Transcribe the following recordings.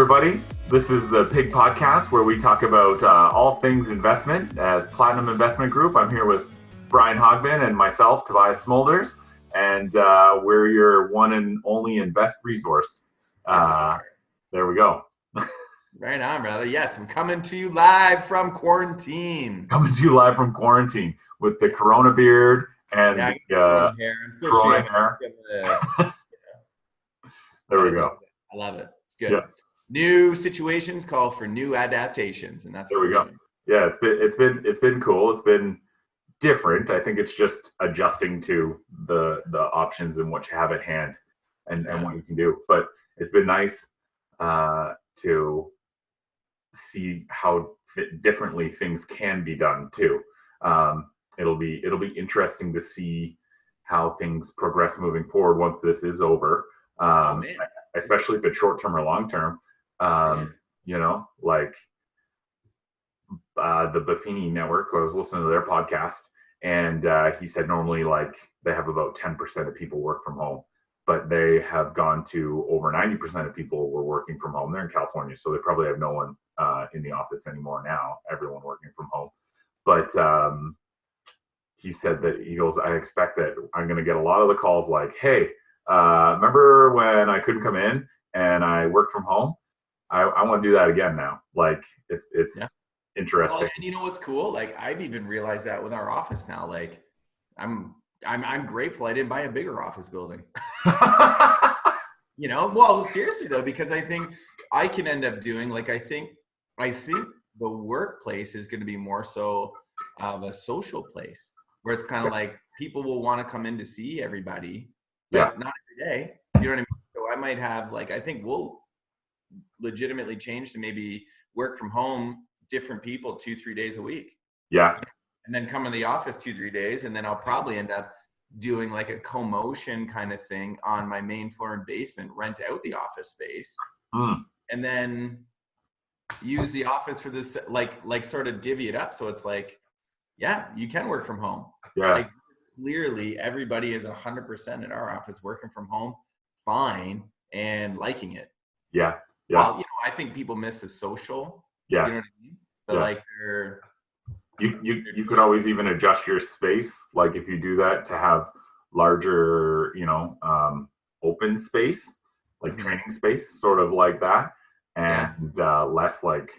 everybody. This is the P.I.G podcast where we talk about all things investment as Platinum Investment Group. I'm here with Brian Hogben and myself, Tobias Smulders, and we're your one and only invest resource. There we go. Right on, brother. Yes, I'm coming to you live from quarantine. Coming to you live from quarantine with the Corona beard and the Corona hair. There we go. I love it. It's good. Yeah. New situations call for new adaptations, and that's there what we go. doing. Yeah, it's been cool. It's been different. I think it's just adjusting to the options and what you have at hand and what you can do. But it's been nice to see how differently things can be done too. It'll be interesting to see how things progress moving forward once this is over. Especially if it's short term or long term. You know, like the Buffini network, I was listening to their podcast, and he said normally like they have about 10% of people work from home, but they have gone to over 90% of people were working from home. They're in California, so they probably have no one in the office anymore now, everyone working from home. But he said that he goes, I expect that I'm going to get a lot of the calls like, hey, remember when I couldn't come in and I worked from home? I want to do that again now. Like it's interesting. Well, and you know what's cool? Like I've even realized that with our office now. Like I'm grateful I didn't buy a bigger office building. You know, well, seriously though, because I think I can end up doing like I think the workplace is going to be more so of a social place where it's kind of like people will want to come in to see everybody. But not every day. You know what I mean? So I might have like I think we'll legitimately change to maybe work from home, different people 2-3 days a week. Yeah. And then come to the office 2-3 days, and then I'll probably end up doing like a co-motion kind of thing on my main floor and basement, rent out the office space, and then use the office for this like sort of divvy it up. So it's like, yeah, you can work from home. Yeah. Like, clearly everybody is 100% in our office working from home fine and liking it. Yeah. Well, you know, I think people miss the social. You know what I mean? But like they're you could always even adjust your space, like if you do that, to have larger, you know, open space, like training space, sort of like that, and less like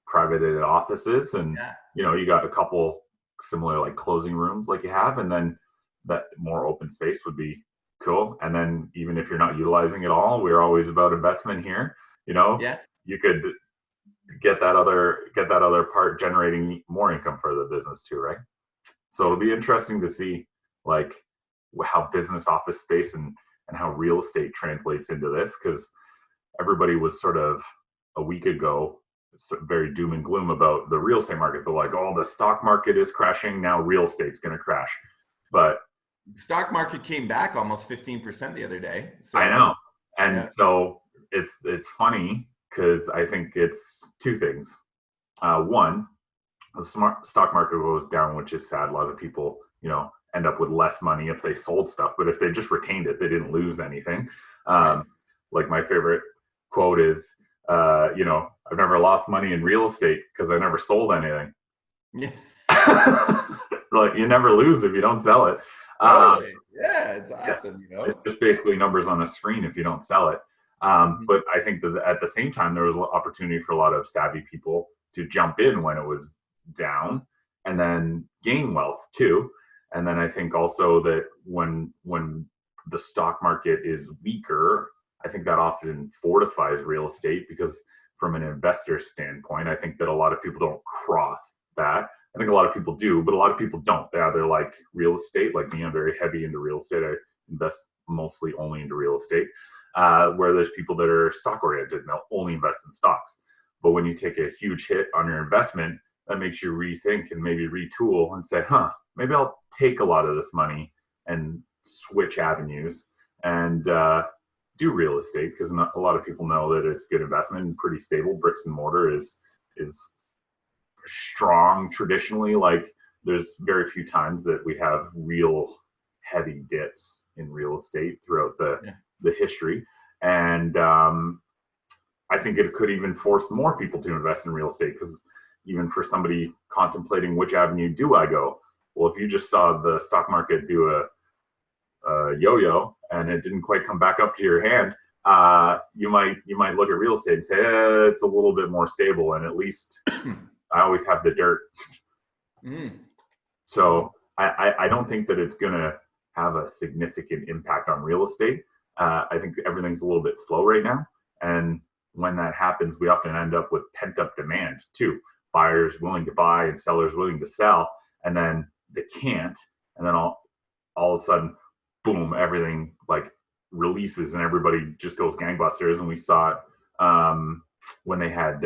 privated offices. And you know, you got a couple similar like closing rooms like you have, and then that more open space would be cool. And then even if you're not utilizing it all, we're always about investment here. You know, you could get that other part generating more income for the business too, right? So it'll be interesting to see like how business office space and how real estate translates into this, because everybody was sort of a week ago very doom and gloom about the real estate market. They're like, oh, the stock market is crashing, now real estate's going to crash. But stock market came back almost 15% the other day. So, I know. And so it's funny because I think it's two things. One, the stock market goes down, which is sad. A lot of people, you know, end up with less money if they sold stuff, but if they just retained it, they didn't lose anything. Like my favorite quote is, you know, I've never lost money in real estate because I never sold anything. Yeah. Like you never lose if you don't sell it. Totally. Yeah, it's awesome. You know, it's just basically numbers on a screen if you don't sell it. But I think that at the same time, there was opportunity for a lot of savvy people to jump in when it was down and then gain wealth too. And then I think also that when the stock market is weaker, I think that often fortifies real estate, because from an investor standpoint, I think that a lot of people don't cross that. I think a lot of people do, but a lot of people don't. They either like real estate, like me, I'm very heavy into real estate. I invest mostly only into real estate, where there's people that are stock oriented and they'll only invest in stocks. But when you take a huge hit on your investment, that makes you rethink and maybe retool and say, maybe I'll take a lot of this money and switch avenues and do real estate, because a lot of people know that it's good investment and pretty stable. Bricks and mortar is strong traditionally. Like there's very few times that we have real heavy dips in real estate throughout the history. And I think it could even force more people to invest in real estate, because even for somebody contemplating which avenue do I go, well, if you just saw the stock market do a yo-yo and it didn't quite come back up to your hand, you might look at real estate and say, it's a little bit more stable, and at least I always have the dirt. So I don't think that it's gonna have a significant impact on real estate. I think everything's a little bit slow right now, and when that happens, we often end up with pent up demand too. Buyers willing to buy and sellers willing to sell, and then they can't, and then all of a sudden, boom, everything like releases and everybody just goes gangbusters. And we saw it when they had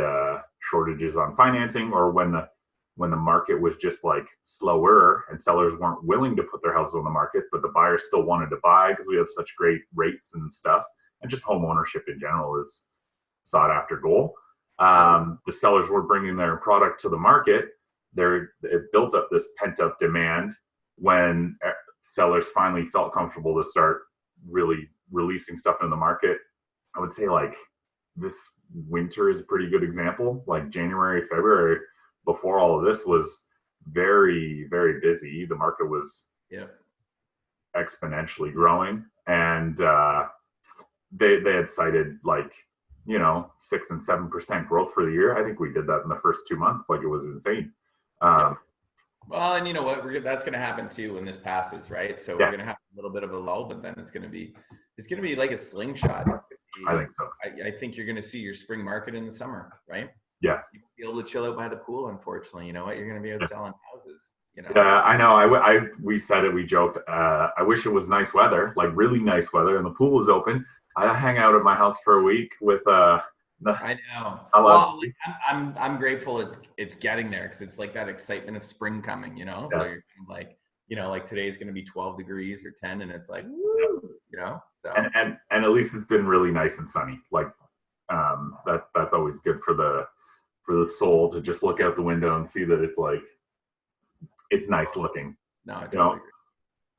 shortages on financing, or when the market was just like slower and sellers weren't willing to put their houses on the market, but the buyers still wanted to buy because we have such great rates and stuff. And just home ownership in general is sought after goal. The sellers were bringing their product to the market. It built up this pent up demand when sellers finally felt comfortable to start really releasing stuff in the market. I would say like this winter is a pretty good example. Like January, February, before all of this, was very, very busy. The market was exponentially growing, and they had cited like 6 and 7% growth for the year. I think we did that in the first 2 months. Like, it was insane. Well, and you know what? That's going to happen too when this passes, right? So we're going to have a little bit of a lull, but then it's going to be like a slingshot. I think so. I think you're going to see your spring market in the summer, right? Yeah. You'll be able to chill out by the pool. Unfortunately, you know what? You're going to be out selling houses. Yeah, I know. We said it. We joked. I wish it was nice weather, like really nice weather, and the pool was open. I hang out at my house for a week with. I know. Well, I'm grateful it's getting there, because it's like that excitement of spring coming. Yes. So you're kind of like, like today's going to be 12 degrees or 10, and it's like, woo, So and at least it's been really nice and sunny. Like, that's always good for the soul to just look out the window and see that it's nice looking. No, I totally agree.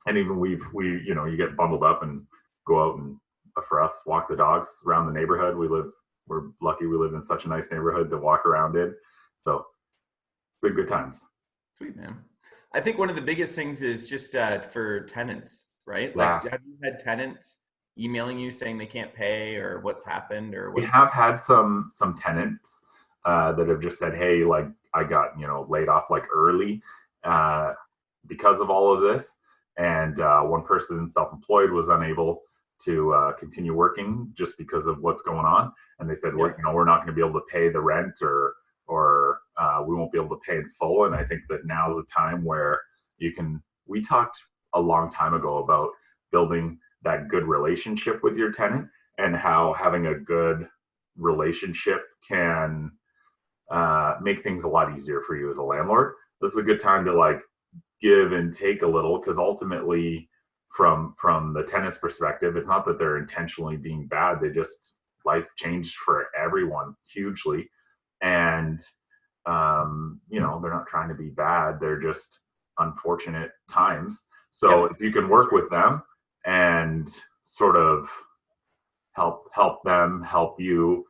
And even we you get bundled up and go out and, for us, walk the dogs around the neighborhood. We're lucky we live in such a nice neighborhood to walk around in. So good times. Sweet, man. I think one of the biggest things is just for tenants, right? Yeah. Like, have you had tenants emailing you saying they can't pay, or what's happened, or we have had some tenants that have just said, hey, like, I got laid off like early because of all of this, and one person self-employed was unable to continue working just because of what's going on, and they said, we're not going to be able to pay the rent, or we won't be able to pay in full. And I think that now is the time where we talked a long time ago about building that good relationship with your tenant, and how having a good relationship can make things a lot easier for you as a landlord. This is a good time to like give and take a little, because ultimately, from the tenant's perspective, it's not that they're intentionally being bad. They just, life changed for everyone hugely, and they're not trying to be bad. They're just unfortunate times. So if you can work with them and sort of help them help you,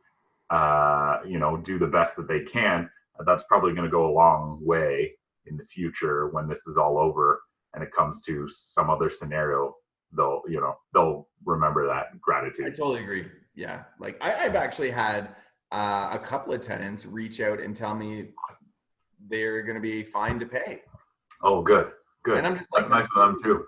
do the best that they can, that's probably going to go a long way in the future when this is all over and it comes to some other scenario. They'll remember that gratitude. I totally agree. Yeah. Like I've actually had a couple of tenants reach out and tell me they're going to be fine to pay. Oh, good. And I'm just like, that's nice for them too.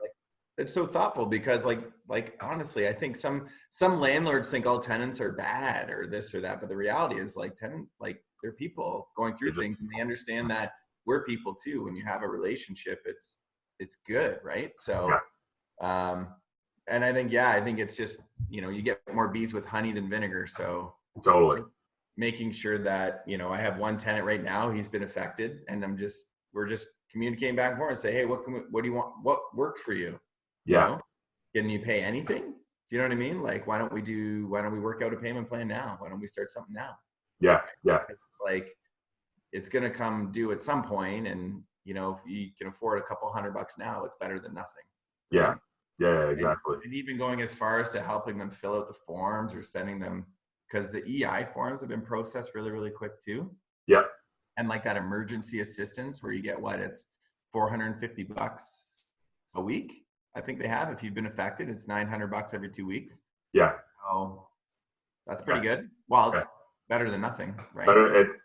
It's so thoughtful, because like honestly, I think some landlords think all tenants are bad or this or that, but the reality is, like, they're people going through things, and they understand that we're people too. When you have a relationship, it's good, right? So and I think it's just, you get more bees with honey than vinegar. So totally making sure that, I have one tenant right now, he's been affected, and we're just communicating back and forth and say, hey, what do you want? What works for you? Yeah. Can you pay anything? Do you know what I mean? Like, why don't we work out a payment plan now? Why don't we start something now? Yeah. Like, it's going to come due at some point, and if you can afford a couple $100 now, it's better than nothing. Right? Yeah, exactly. And even going as far as to helping them fill out the forms, or sending them, because the EI forms have been processed really, really quick too. Yep. And like that emergency assistance where you get what, it's $450 a week. I think they have, if you've been affected, it's $900 every 2 weeks. Yeah. So that's pretty good. Well, it's better than nothing, right? But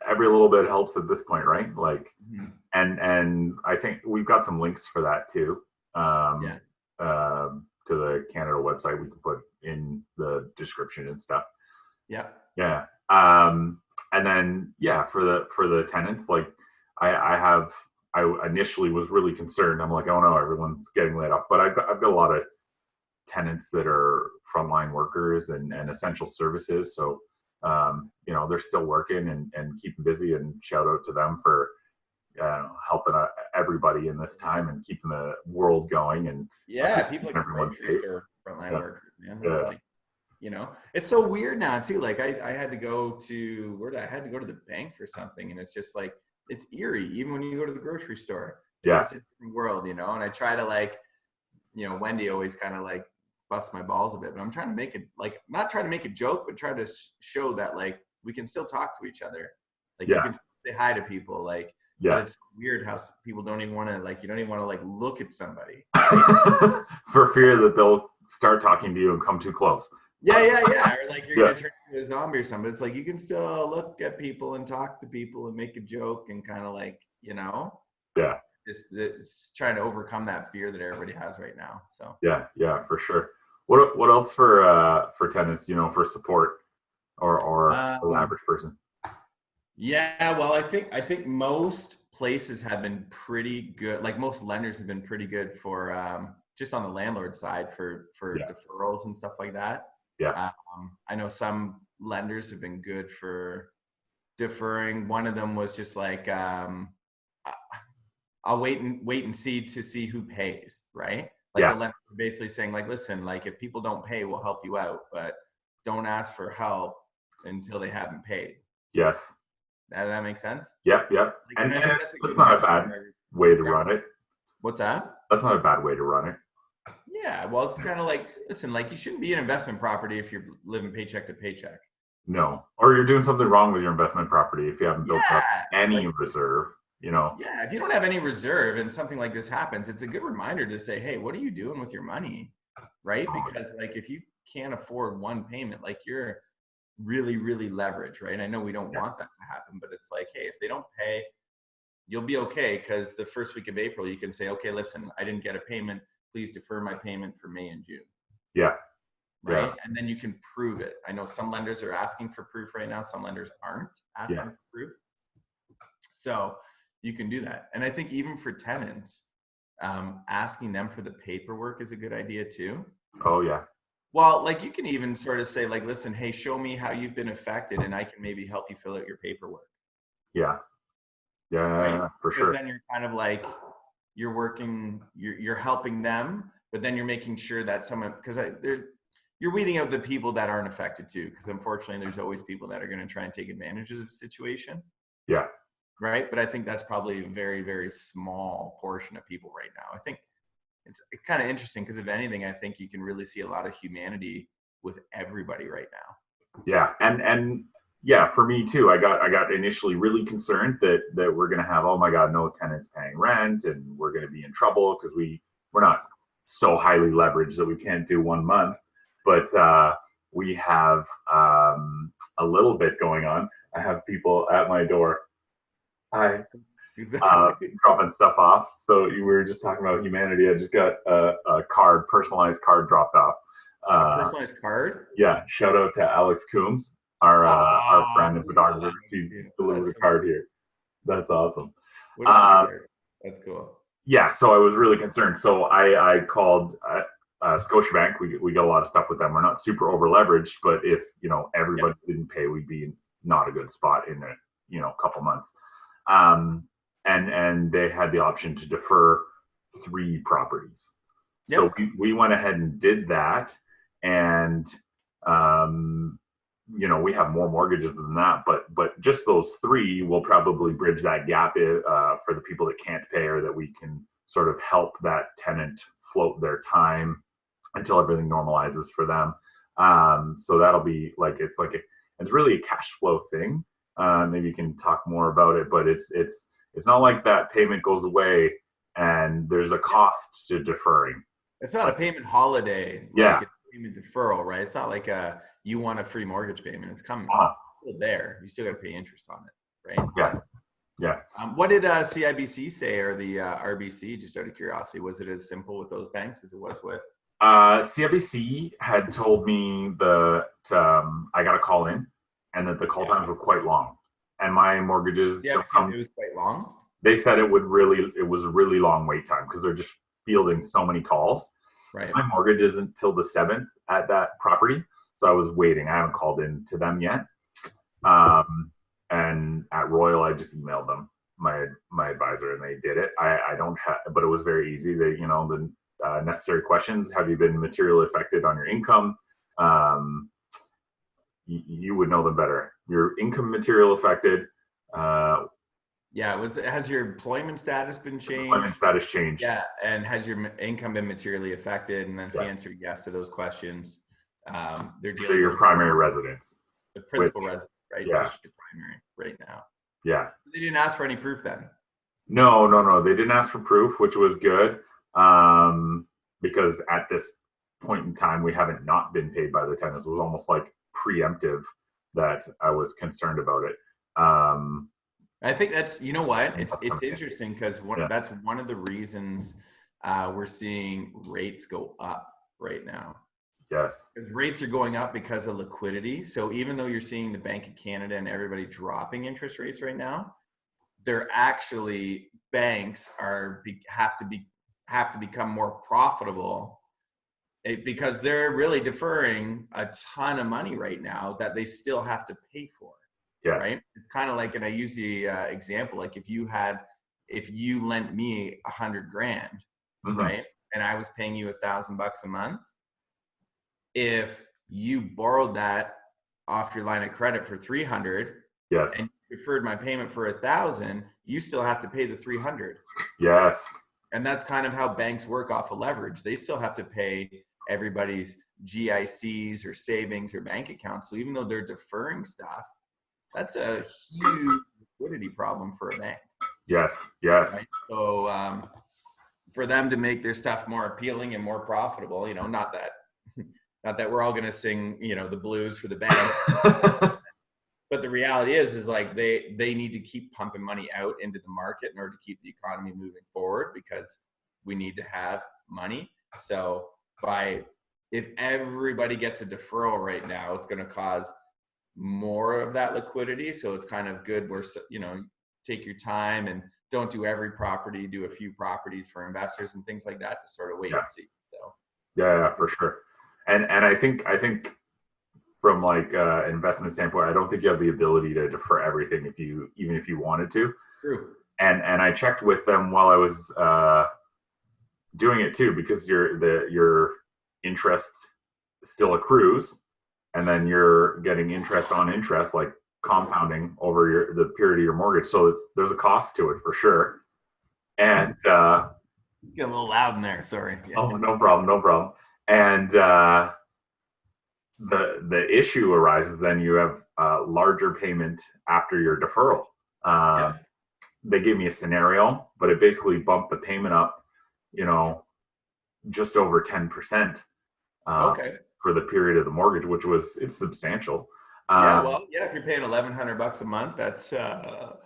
every little bit helps at this point, right? Like, Mm-hmm. and I think we've got some links for that too. To the Canada website we can put in the description and stuff. Yeah. Yeah. And then for the tenants, like I initially was really concerned. I'm like, oh no, everyone's getting laid off. But I've got a lot of tenants that are frontline workers and essential services. So they're still working and keeping busy, and shout out to them for helping everybody in this time and keeping the world going. And people like everyone's safe. Frontline workers, man. That's like, it's so weird now too. Like I had to go to I had to go to the bank for something, and it's just like, it's eerie. Even when you go to the grocery store, it's just a different world, And I try to like, Wendy always kind of like busts my balls a bit, but I'm trying to make it like, not try to make a joke, but try to show that like we can still talk to each other. Like you can say hi to people. Like, but it's weird how people don't even want to, like, you don't even want to like look at somebody for fear that they'll start talking to you and come too close. Yeah. Or like you're gonna turn into a zombie or something. It's like you can still look at people and talk to people and make a joke and kind of like, just trying to overcome that fear that everybody has right now. So yeah, for sure. What else for tenants, for support or the average person? Yeah, well, I think most places have been pretty good. Like most lenders have been pretty good for just on the landlord side for deferrals and stuff like that. Yeah. I know some lenders have been good for deferring. One of them was just like, I'll wait and see who pays, right? Like the lender basically saying like, listen, like if people don't pay, we'll help you out, but don't ask for help until they haven't paid. Yes. That makes sense? Yep. Like, and that's not a bad way to run it. What's that? That's not a bad way to run it. Yeah, well, it's kind of like, listen, like you shouldn't be an investment property if you're living paycheck to paycheck. No, or you're doing something wrong with your investment property if you haven't built up any reserve. Yeah, if you don't have any reserve and something like this happens, it's a good reminder to say, hey, what are you doing with your money? Right? Because like if you can't afford one payment, like you're really, really leveraged, right? I know we don't want that to happen, but it's like, hey, if they don't pay, you'll be okay, because the first week of April, you can say, okay, listen, I didn't get a payment. Please defer my payment for May and June. Yeah. Right. Yeah. And then you can prove it. I know some lenders are asking for proof right now. Some lenders aren't asking for proof. So you can do that. And I think even for tenants, asking them for the paperwork is a good idea too. Oh, yeah. Well, like you can even sort of say like, listen, hey, show me how you've been affected and I can maybe help you fill out your paperwork. Yeah. Yeah, right? For sure. Because then you're kind of like, you're working, you're helping them, but then you're making sure that someone, because you're weeding out the people that aren't affected too. Because unfortunately, there's always people that are going to try and take advantage of the situation. Yeah. Right. But I think that's probably a very, very small portion of people right now. I think it's kind of interesting because if anything, I think you can really see a lot of humanity with everybody right now. Yeah. And yeah, for me too, I got initially really concerned that we're going to have, oh my God, no tenants paying rent and we're going to be in trouble because we're not so highly leveraged that we can't do 1 month, but we have a little bit going on. I have people at my door. Hi. Dropping stuff off. So we were just talking about humanity. I just got a personalized card dropped off. A personalized card? Yeah. Shout out to Alex Coombs, our friend and photographer. She's delivered a card here. That's awesome. That's cool. Yeah. So I was really concerned. So I called Scotiabank. We got a lot of stuff with them. We're not super over leveraged, but if everybody didn't pay, we'd be in not a good spot in a couple months. And they had the option to defer 3 properties. So we went ahead and did that. And, we have more mortgages than that, but just those 3 will probably bridge that gap for the people that can't pay, or that we can sort of help that tenant float their time until everything normalizes for them. So that'll be like, it's like It's really a cash flow thing. Maybe you can talk more about it, but it's not like that payment goes away and there's a cost to deferring. It's not a payment holiday, Yeah. like it's payment deferral, right? It's not like you want a free mortgage payment. It's coming. Uh-huh. It's still there. You still got to pay interest on it, right? Yeah. So, Yeah. what did CIBC say, or the RBC? Just out of curiosity, was it as simple with those banks as it was with? CIBC had told me that I got to call in, and that the call times were quite long, and my mortgages. Yeah, it was quite long. They said it was a really long wait time because they're just fielding so many calls. Right. My mortgage isn't till the 7th at that property, so I was waiting. I haven't called in to them yet. And at Royal, I just emailed them, my advisor, and they did it. I don't have, but it was very easy. They, the necessary questions. Have you been materially affected on your income? You would know them better. Your income material affected. Yeah, has your employment status been changed? Employment status changed. Yeah, and has your income been materially affected? And then if you answer yes to those questions, they're dealing your with primary residence. The principal residence, right? Yeah. Just your primary right now. Yeah. They didn't ask for any proof then? No. They didn't ask for proof, which was good. Because at this point in time, we haven't not been paid by the tenants. It was almost like preemptive that I was concerned about it. I think that's, it's interesting because that's one of the reasons we're seeing rates go up right now. Yes. Because rates are going up because of liquidity. So even though you're seeing the Bank of Canada and everybody dropping interest rates right now, they're actually, banks have to become more profitable because they're really deferring a ton of money right now that they still have to pay for. Yes. Right. It's kind of like, and I use the example, like if you lent me $100,000, right, and I was paying you $1,000 a month, if you borrowed that off your line of credit for 300, yes, and you deferred my payment for 1,000, you still have to pay the 300. Yes. And that's kind of how banks work off of leverage. They still have to pay everybody's GICs or savings or bank accounts. So even though they're deferring stuff, that's a huge liquidity problem for a bank. Yes. Yes. Right? So for them to make their stuff more appealing and more profitable, not that we're all going to sing, the blues for the banks, but the reality is like they need to keep pumping money out into the market in order to keep the economy moving forward because we need to have money. So if everybody gets a deferral right now, it's going to cause more of that liquidity. So it's kind of good where, take your time and don't do every property, do a few properties for investors and things like that to sort of wait and see. So yeah, for sure. And I think from like investment standpoint, I don't think you have the ability to defer everything even if you wanted to. True. And I checked with them while I was doing it too, because your interest still accrues, and then you're getting interest on interest, like compounding over the period of your mortgage. So there's a cost to it for sure. And get a little loud in there. Sorry. Yeah. Oh, no problem. And the issue arises then you have a larger payment after your deferral. They gave me a scenario, but it basically bumped the payment up, just over 10%. For the period of the mortgage, which it's substantial. If you're paying $1,100 a month, that's $11,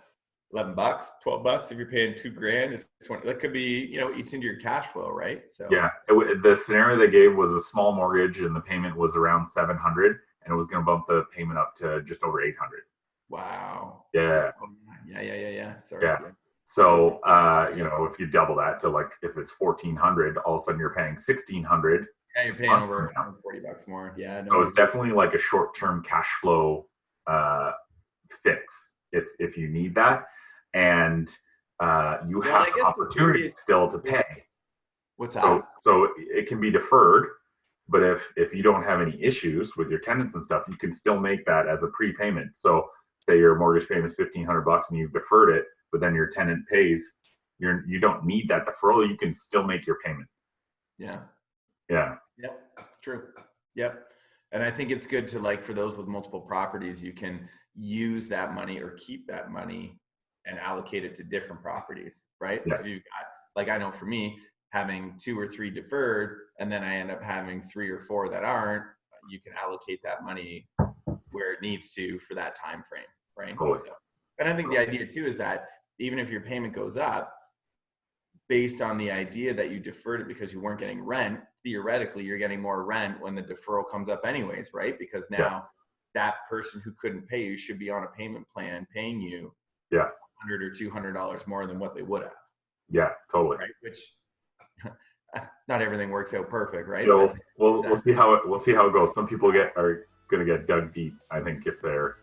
$12. If you're paying $2,000, it's 20. That could be, eats into your cash flow, right? So the scenario they gave was a small mortgage, and the payment was around $700, and it was going to bump the payment up to just over $800. Wow. Yeah. Sorry. Yeah. So if you double that to like if it's $1,400, all of a sudden you're paying $1,600. Yeah, you're paying over $40 more. Yeah. So it's definitely like a short-term cash flow fix if you need that, and you have opportunity still to pay. What's that? So it can be deferred, but if you don't have any issues with your tenants and stuff, you can still make that as a prepayment. So say your mortgage payment is $1,500 and you've deferred it, but then your tenant pays, you don't need that deferral. You can still make your payment. Yeah. Yeah. Yep. True. Yep. And I think it's good to, like, for those with multiple properties, you can use that money or keep that money and allocate it to different properties, right? Yes. So you've got, like, I know for me, having 2 or 3 deferred, and then I end up having 3 or 4 that aren't, you can allocate that money where it needs to for that time frame, right? Totally. So, and I think the idea too is that even if your payment goes up, based on the idea that you deferred it because you weren't getting rent, theoretically you're getting more rent when the deferral comes up anyways, right? Because now Yes. that person who couldn't pay you should be on a payment plan paying you Yeah. $100 or $200 more than what they would have. Yeah, totally. Right? Which not everything works out perfect, right? Yeah, we'll see how it goes. Some people are going to get dug deep, I think, if they're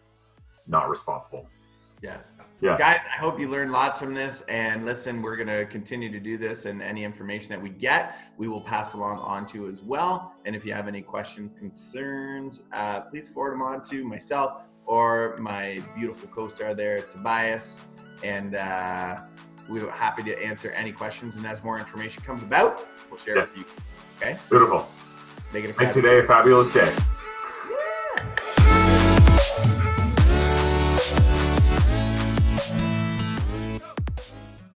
not responsible. Yeah. Yeah. Guys, I hope you learned lots from this. And listen, we're going to continue to do this, and any information that we get, we will pass along on to as well. And if you have any questions, concerns, please forward them on to myself or my beautiful co-star there, Tobias. And we're happy to answer any questions. And as more information comes about, we'll share it with you. Okay? Beautiful. Make it a Make today a fabulous day.